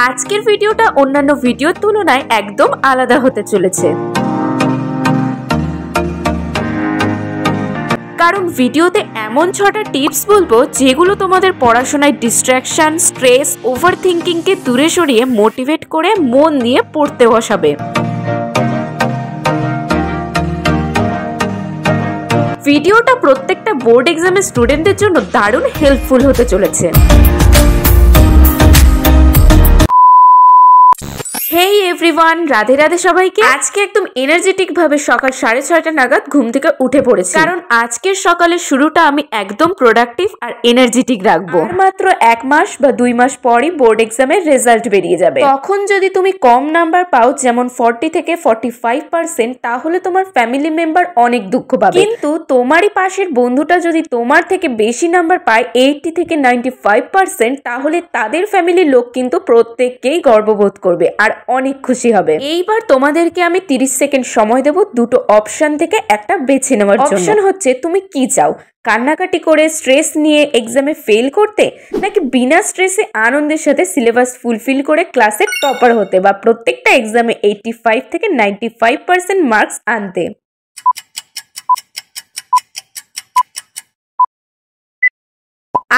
আজকের ভিডিওটা অন্যান্য ভিডিওর তুলনায় একদম আলাদা হতে চলেছে, কারণ ভিডিওতে এমন 6টা টিপস বলবো যেগুলো তোমাদের পড়াশোনায় ডিস্ট্রাকশন, স্ট্রেস, ওভার থিঙ্কিংকে দূরে সরিয়ে মোটিভেট করে মন দিয়ে পড়তে বসাবে। ভিডিওটা প্রত্যেকটা বোর্ড এক্সামের স্টুডেন্টদের জন্য দারুণ হেল্পফুল হতে চলেছে। হেই এভরিওয়ান, রাধে রাধে সবাইকে। আজকে একদম এনার্জেটিক ভাবে সকাল 6:30 নাগাদ ঘুম থেকে উঠে পড়েছি, কারণ আজকের সকালের শুরুটা আমি একদম প্রোডাক্টিভ আর এনার্জেটিক রাখবো। মাত্র 1 মাস বা 2 মাস পরই বোর্ড এক্সামের রেজাল্ট বেরিয়ে যাবে। তখন যদি তুমি কম নাম্বার পাও, যেমন 40 থেকে 45%, তাহলে তোমার ফ্যামিলি মেম্বার অনেক দুঃখ পাবে। কিন্তু তোমারই পাশের বন্ধুটা যদি তোমার থেকে বেশি নাম্বার পায়, 80 থেকে 95%, তাহলে তাদের ফ্যামিলির লোক কিন্তু প্রত্যেককেই গর্ববোধ করবে আর অনেক খুশি হবে। এইবার তোমাদেরকে আমি 30 সেকেন্ড সময় দেব দুটো অপশন থেকে একটা বেছে নেওয়ার জন্য। অপশন হচ্ছে তুমি কি চাও, কান্নাকাটি করে স্ট্রেস নিয়ে এক্সামে ফেল করতে, নাকি বিনা স্ট্রেসে আনন্দের সাথে সিলেবাস ফুলফিল করে ক্লাসের টপার হতে, বা প্রত্যেকটা এক্সামে 85 থেকে 95% মার্কস আনতে।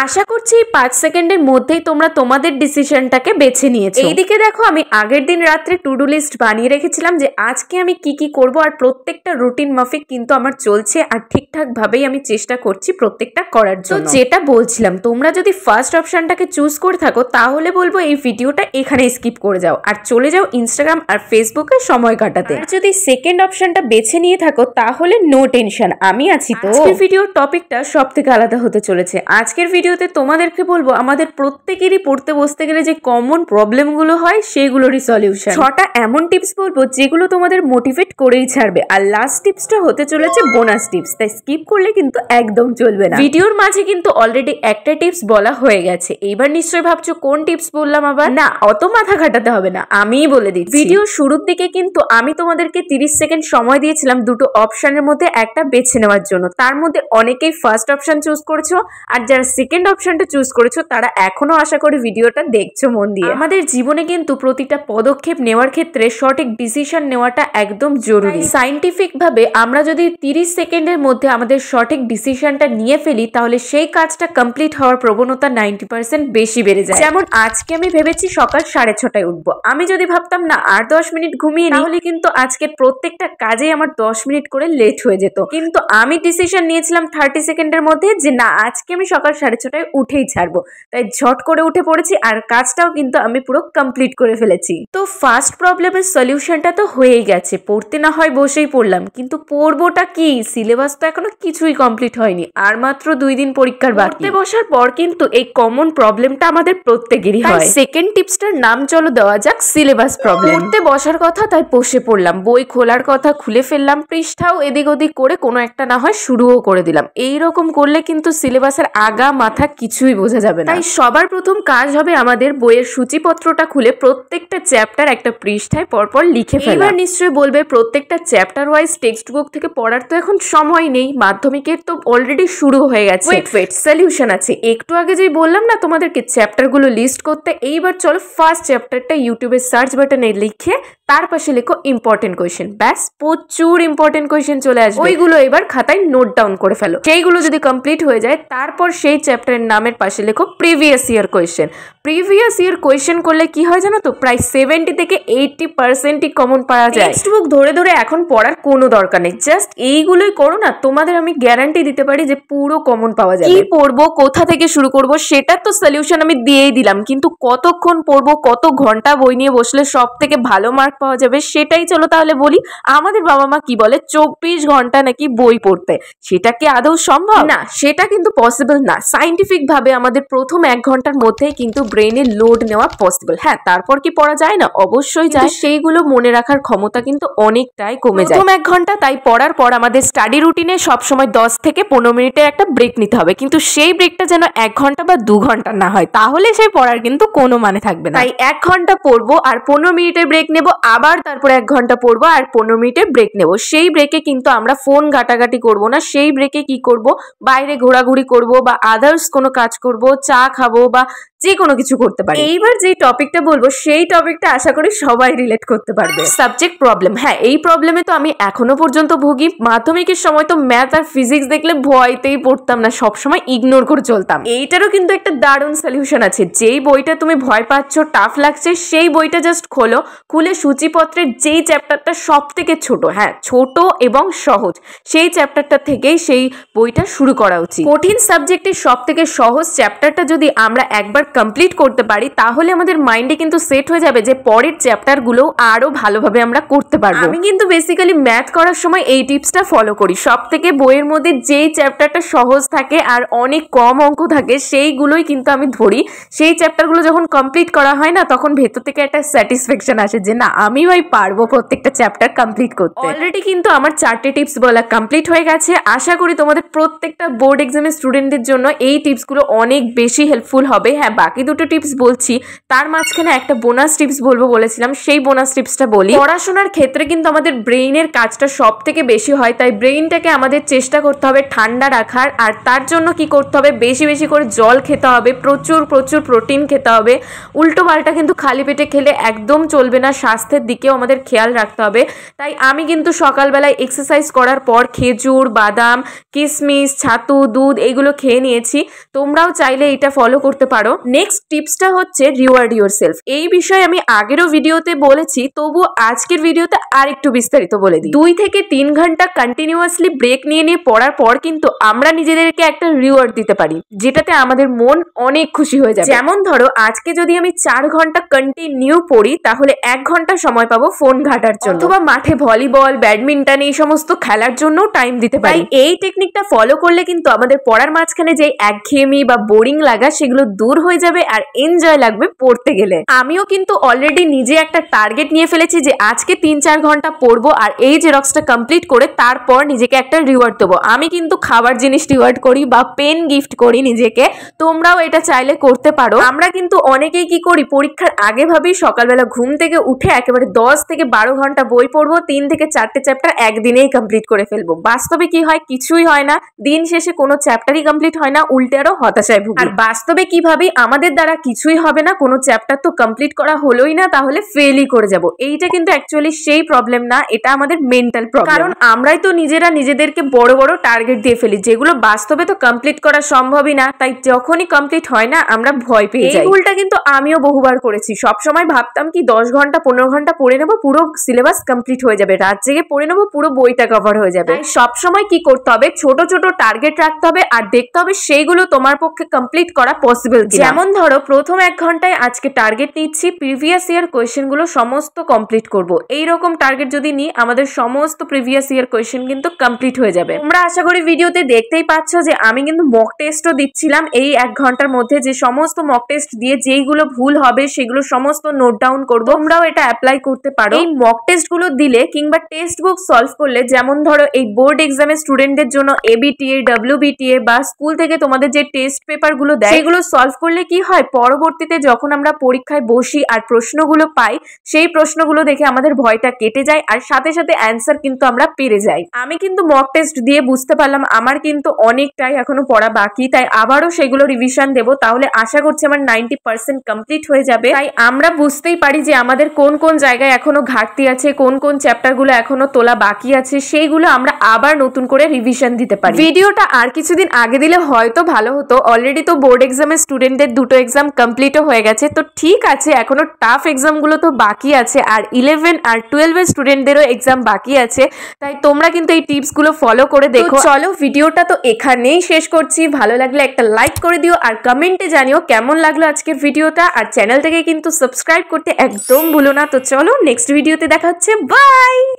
আশা করছি 5 সেকেন্ডের মধ্যেই তোমরা তোমাদের ডিসিশনটাকে বেছে নিয়েছো। এইদিকে দেখো, আমি আগের দিন রাত্রে টু ডু লিস্ট বানিয়ে রেখেছিলাম যে আজকে আমি কি কি করব, আর প্রত্যেকটা রুটিন মাফিক কিন্তু আমার চলছে, আর ঠিকঠাক ভাবেই আমি চেষ্টা করছি প্রত্যেকটা করার জন্য। তো যেটা বলছিলাম, তোমরা যদি ফার্স্ট অপশনটাকে চুজ করে থাকো, তাহলে বলবো এই ভিডিওটা এখানে স্কিপ করে যাও আর চলে যাও ইনস্টাগ্রাম আর ফেসবুকে সময় কাটাতে। আর যদি সেকেন্ড অপশনটা বেছে নিয়ে থাকো, তাহলে নো টেনশন, আমি আছি তো। আজকের ভিডিওর টপিকটা সব থেকে আলাদা হতে চলেছে। আজকের ভিডিওতে তোমাদেরকে বলবো আমাদের প্রত্যেকেরই পড়তে বসতে গেলে যে কমন প্রবলেমগুলো হয় সেগুলোরই সলিউশন। 6টা এমন টিপস বলবো যেগুলো তোমাদের মোটিভেট করেই ছাড়বে। আর লাস্ট টিপসটা হতে চলেছে বোনাস টিপস, তাই স্কিপ করলে কিন্তু একদম চলবে না। ভিডিওর মাঝে কিন্তু অলরেডি একটা টিপস বলা হয়ে গেছে। এইবার নিশ্চয়ই ভাবছো কোন টিপস বললাম আবার। না, অত মাথা ঘাটাতে হবে না, আমিই বলে দিচ্ছি। ভিডিও শুরুর দিকে কিন্তু আমি তোমাদেরকে 30 সেকেন্ড সময় দিয়েছিলাম দুটো অপশনের মধ্যে একটা বেছে নেওয়ার জন্য। তার মধ্যে অনেকেই ফার্স্ট অপশন চুজ করেছো, আর যারা সেকেন্ড অপশনটা চুজ করেছো তারা এখনো আশা করি ভিডিওটা দেখছো মন দিয়ে। আমাদের জীবনে কিন্তু প্রতিটা পদক্ষেপ নেওয়ার ক্ষেত্রে সঠিক ডিসিশন নেওয়াটা একদম জরুরি। সায়েন্টিফিক ভাবে আমরা যদি 30 সেকেন্ডের মধ্যে আমাদের সঠিক ডিসিশনটা নিয়ে ফেলি, তাহলে সেই কাজটা কমপ্লিট হওয়ার প্রবণতা 90% বেশি বেড়ে যায়। যেমন আজকে আমি ভেবেছি সকাল 6:30টায় উঠবো। আমি যদি ভাবতাম না আর 10 মিনিট ঘুমিয়ে, তাহলে কিন্তু আজকের প্রত্যেকটা কাজেই আমার 10 মিনিট করে লেট হয়ে যেত। কিন্তু আমি ডিসিশন নিয়েছিলাম 30 সেকেন্ডের মধ্যে যে না, আজকে আমি সকাল 6:30টায় উঠেই ছাড়বো। তাই ঝট করে উঠে পড়েছি, আর কাজটাও কিন্তু আমি পুরো কমপ্লিট করে ফেলেছি। তো ফার্স্ট প্রবলেমের সলিউশনটা তো হয়েই গেছে। পড়তে না হয় বসেই পড়লাম, কিন্তু পড়বোটা কি? সিলেবাস তো এখনো কিছুই কমপ্লিট হয়নি, আর মাত্র 2 দিন পরীক্ষার বাকি। পড়তে বসার পর কিন্তু এই কমন প্রবলেমটা আমাদের প্রত্যেকেরই হয়। সেকেন্ড টিপসটার নাম চলো দেওয়া যাক সিলেবাস প্রবলেম। পড়তে বসার কথা, তাই বসে পড়লাম। বই খোলার কথা, খুলে ফেললাম। পৃষ্ঠাও এদিক ওদিক করে কোনো একটা না হয় শুরুও করে দিলাম। এইরকম করলে কিন্তু সিলেবাসের আগা মাথা কিছুই বোঝা যাবে না। তাই সবার প্রথম কাজ হবে আমাদের বইয়ের সূচিপত্রটা খুলে প্রত্যেকটা চ্যাপ্টার একটা পৃষ্ঠায় পরপর লিখে ফেলা। এবার নিশ্চয়ই বলবে প্রত্যেকটা চ্যাপ্টার ওয়াইজ টেক্সট বুক থেকে পড়ার তো এখন সময় নেই, মাধ্যমিকের তো অলরেডি শুরু হয়ে গেছে। ওয়েট, সলিউশন আছে। একটু আগে যেই বললাম না তোমাদেরকে চ্যাপ্টারগুলো লিস্ট করতে, এইবার চলো ফার্স্ট চ্যাপ্টারটা ইউটিউবের সার্চ বাটনে লিখে তার পাশে লেখো ইম্পর্টেন্ট কোয়েশ্চেন। ব্যাস, প্রচুর ইম্পর্টেন্ট কোয়েশ্চেন চলে আসবে। ওইগুলো এবার খাতায় নোট ডাউন করে ফেলো। সেইগুলো যদি কমপ্লিট হয়ে যায়, তারপর সেই চ্যাপ্টারের নামের পাশে লেখো previous year question. Previous year question করলে কি হয় জানো তো, প্রায় 70 থেকে 80%ই কমন পাওয়া যায়। টেক্সট বুক ধরে ধরে এখন পড়ার কোনো দরকার নেই, জাস্ট এইগুলোই করো না, তোমাদের আমি গ্যারান্টি দিতে পারি যে পুরো কমন পাওয়া যাবে। কি পড়বো, কোথা থেকে শুরু করব, সেটা তো সলিউশন আমি দিয়েই দিলাম, কিন্তু কতক্ষণ পড়বো, কত ঘন্টা বই নিয়ে বসলে সব থেকে ভালো মার্ক পাওয়া যাবে, সেটাই চলো তাহলে বলি। আমাদের বাবা মা কি বলে, 24 ঘন্টা নাকি বই পড়তে। সেটা কি আদৌ সম্ভব? না, সেটা কিন্তু পসিবল না। সায়েন্টিফিক ভাবে আমাদের প্রথম 1 ঘন্টার মধ্যেই কিন্তু ব্রেনে লোড নেওয়া পসিবল। হ্যাঁ, তারপর কি পড়া যায় না? অবশ্যই যায়। সেইগুলো মনে রাখার ক্ষমতা কিন্তু অনেকটাই কমে যায় প্রথম 1 ঘন্টা। তাই পড়ার পর আমাদের স্টাডি রুটিনে সবসময় 10 থেকে 15 মিনিটের একটা ব্রেক নিতে হবে, কিন্তু সেই ব্রেকটা যেন 1 ঘন্টা বা 2 ঘন্টা না হয়, তাহলে সেই পড়ার কিন্তু কোনো মানে থাকবে না। তাই 1 ঘন্টা পড়বো আর 15 মিনিটের ব্রেক নেব, আবার তারপর 1 ঘন্টা পড়বো আর 15 মিনিটের ব্রেক নেব। সেই ব্রেকে কিন্তু আমরা ফোন ঘাটাঘাটি করবো না। সেই ব্রেকে কি করব, বাইরে ঘোরাঘুরি করব বা আদার্স কন্টিনিউয়াস কোনো কাজ করব, চা খাবো বা যে কোনো কিছু করতে পারি। এইবার যে টপিকটা বলবো সেই টপিকটা আশা করি সবাই রিলেট করতে পারবে। Subject problem. হ্যাঁ, এই প্রবলেমে তো আমি এখনো পর্যন্ত ভুগি। মাধ্যমিকের সময় তো ম্যাথ আর ফিজিক্স দেখলে ভয়তেই পড়তাম না, সবসময় ইগনোর করে চলতাম। এইটারও কিন্তু একটা দারুণ সলিউশন আছে। যেই বইটা তুমি ভয় পাচ্ছ, টাফ লাগছে, সেই বইটা জাস্ট খোলো, খুলে সূচিপত্রের যেই চ্যাপ্টারটা সব থেকে ছোট, হ্যাঁ ছোট এবং সহজ, সেই চ্যাপ্টারটা থেকেই সেই বইটা শুরু করা উচিত। কঠিন সাবজেক্টের সব থেকে সহজ চ্যাপ্টারটা যদি আমরা একবার কমপ্লিট করতে পারি তাহলে আমাদের মাইন্ডে কিন্তু সেট হয়ে যাবে যে পরের চ্যাপ্টারগুলো আরো ভালোভাবে আমরা করতে পারবো। আমি কিন্তু বেসিক্যালি ম্যাথ করার সময় এই টিপসটা ফলো করি। সব থেকে বইয়ের মধ্যে যেই চ্যাপ্টারটা সহজ থাকে আর অনেক কম অঙ্ক থাকে সেইগুলোই কিন্তু আমি ধরি। সেই চ্যাপ্টারগুলো যখন কমপ্লিট করা হয় না, তখন ভেতর থেকে একটা স্যাটিসফ্যাকশন আসে যে না আমি ভাই পারবো প্রত্যেকটা চ্যাপ্টার কমপ্লিট করতে। অলরেডি কিন্তু আমার 4টে টিপস বলা কমপ্লিট হয়ে গেছে। আশা করি তোমাদের প্রত্যেকটা বোর্ড এক্সামের স্টুডেন্টদের জন্য এই টিপসগুলো অনেক বেশি হেল্পফুল হবে। হ্যাঁ, বাকি দুটো টিপস বলছি, তার মাঝখানে একটা বোনাস টিপস বলবো বলেছিলাম, সেই বোনাস টিপসটা বলি। পড়াশোনার ক্ষেত্রে কিন্তু আমাদের ব্রেইনের কাজটা সব থেকে বেশি হয়, তাই ব্রেইনটাকে আমাদের চেষ্টা করতে হবে ঠান্ডা রাখার। আর তার জন্য কি করতে হবে, বেশি বেশি করে জল খেতে হবে, প্রচুর প্রচুর প্রোটিন খেতে হবে। উল্টো পাল্টা কিন্তু খালি পেটে খেলে একদম চলবে না, স্বাস্থ্যের দিকেও আমাদের খেয়াল রাখতে হবে। তাই আমি কিন্তু সকালবেলায় এক্সারসাইজ করার পর খেজুর, বাদাম, কিশমিশ, ছাতু, দুধ এগুলো খেয়ে নিয়েছি। তোমরাও চাইলে এটা ফলো করতে পারো। নেক্সট টিপসটা হচ্ছে রিওয়ার্ড ইয়োরসেলফ। এই বিষয়ে আমি আগেরও ভিডিওতে বলেছি, তবু আজকের ভিডিওতে আরেকটু বিস্তারিত বলে দিই। 2 থেকে 3 ঘন্টা কন্টিনিউয়াসলি ব্রেক নিয়ে পড়ার পর কিন্তু আমরা নিজেদেরকে একটা রিওয়ার্ড দিতে পারি, যেটাতে আমাদের মন অনেক খুশি হয়ে যাবে। যেমন ধরো আজকে যদি আমি 4 ঘন্টা কন্টিনিউ পড়ি তাহলে 1 ঘন্টা সময় পাবো ফোন ঘাটার জন্য, অথবা মাঠে ভলিবল, ব্যাডমিন্টন এই সমস্ত খেলার জন্য টাইম দিতে পারি। এই টেকনিকটা ফলো করলে কিন্তু আমাদের পড়ার মাঝখানে যে একঘেয়েমি বা বোরিং লাগা সেগুলো দূর হয়ে যাবে আর এনজয় লাগবে পড়তে গেলে। আমিও কিন্তু অলরেডি নিজে একটা টার্গেট নিয়ে ফেলেছি যে আজকে 3-4 ঘন্টা পড়বো আর এই জেরক্সটা কমপ্লিট করে তারপর নিজেকে একটা রিওয়ার্ড দেবো। আমি কিন্তু খাবার জিনিস রিওয়ার্ড করি বা পেন গিফট করি নিজেকে, তোমরাও এটা চাইলে করতে পারো। আমরা কিন্তু অনেকেই কি করি, পরীক্ষার আগে ভাবি সকালবেলা ঘুম থেকে উঠে একেবারে 10 থেকে 12 ঘন্টা বই পড়বো, 3 থেকে 4টে চ্যাপ্টার একদিনেই কমপ্লিট করে ফেলবো। বাস্তবে কি হয়, কিছুই হয় না। দিন শেষে কোনো চ্যাপ্টারই কমপ্লিট হয় না, উল্টে আরো হতাশায় ভুগি। আর বাস্তবে কি ভাবি, আমাদের দ্বারা কিছুই হবে না, কোনো চ্যাপ্টার তো কমপ্লিট করা হলোই না, তাহলে ফেলই করে যাব। এইটা কিন্তু অ্যাকচুয়ালি সেই প্রবলেম না, এটা আমাদের মেন্টাল প্রবলেম। কারণ আমরাই তো নিজেরা নিজেদেরকে বড় বড় টার্গেট দিয়ে ফেলি, যেগুলো বাস্তবে তো কমপ্লিট করা সম্ভবই না। তাই যখনই কমপ্লিট হয় না আমরা ভয় পেয়ে যাই। এই ভুলটা কিন্তু আমিও বহুবার করেছি। সবসময় ভাবতাম কি 10 ঘন্টা 15 ঘন্টা পড়ে নেবো, পুরো সিলেবাস কমপ্লিট হয়ে যাবে, রাত জেগে পড়ে নেবো, পুরো বইটা কভার হয়ে যাবে। তাই সবসময় কি করতে হবে, ছোট ছোট টার্গেট রাখতে হবে আর দেখতে হবে সেইগুলো তোমার পক্ষে কমপ্লিট করা পসিবল। যেমন ধরো প্রথম 1 ঘন্টায় আজকে টার্গেট নিচ্ছি প্রিভিয়াস ইয়ার কোয়েশ্চেন গুলো সমস্ত কমপ্লিট করব। এইরকম টার্গেট যদি নিই আমাদের সমস্ত প্রিভিয়াস ইয়ার কোয়েশ্চেন কিন্তু কমপ্লিট হয়ে যাবে। তোমরা আশা করি ভিডিওতে দেখতেই পাচ্ছ যে আমি কিন্তু মক টেস্টও দিচ্ছিলাম এই 1 ঘন্টার মধ্যে, যে সমস্ত মক টেস্ট দিয়ে যেইগুলো ভুল হবে সেগুলো সমস্ত নোট ডাউন করবো। তোমরাও এটা অ্যাপ্লাই করতে পারো। এই মক টেস্ট গুলো দিলে কিংবা টেক্সট বুক সলভ করলে, যেমন ধরো এই বোর্ড এক্সামের স্টুডেন্টদের জন্য এবিটিএ, ডব্লিউবিটিএ বা স্কুল থেকে তোমাদের যে টেস্ট পেপার গুলো দেয় সেগুলো সলভ করলে কি হয়, পরবর্তীতে যখন আমরা পরীক্ষায় বসি আর প্রশ্নগুলো পাই, সেই প্রশ্নগুলো দেখে আমাদের ভয়টা কেটে যায় আর সাথে সাথে অ্যান্সার কিন্তু আমরা পেরে যাই। আমি কিন্তু মক টেস্ট দিয়ে বুঝতে পারলাম আমার কিন্তু অনেকটাই এখনো পড়া বাকি, তাই আবারও সেগুলো রিভিশন দেবো। তাহলে আশা করছি আমার 90% কমপ্লিট হয়ে যাবে। তাই আমরা বুঝতেই পারি যে আমাদের কোন কোন জায়গায় এখনো ঘাটতি আছে, কোন কোন চ্যাপ্টার গুলো এখনো তোলা বাকি আছে, সেইগুলো আমরা আবার নতুন করে রিভিশন দিতে পারি। ভিডিওটা আর কিছুদিন আগে দিলে হয়তো ভালো হতো। অলরেডি তো বোর্ড এক্সামের স্টুডেন্টদের 2টো এক্সাম কমপ্লিটও হয়ে গেছে, তো ঠিক আছে, এখনো টাফ এক্সাম গুলো তো বাকি আছে আর 11 আর 12 এর স্টুডেন্টদেরও এক্সাম বাকি আছে। তাই তোমরা কিন্তু এই টিপস গুলো ফলো করে দেখো। চলো ভিডিওটা তো এখানেই শেষ করছি। ভালো লাগলে একটা লাইক করে দিও আর কমেন্টে জানিও কেমন লাগলো আজকের ভিডিওটা। আর চ্যানেলটাকে কিন্তু সাবস্ক্রাইব করতে একদম ভুলো না। তো চলো নেক্সট ভিডিওতে দেখা হচ্ছে, বাই।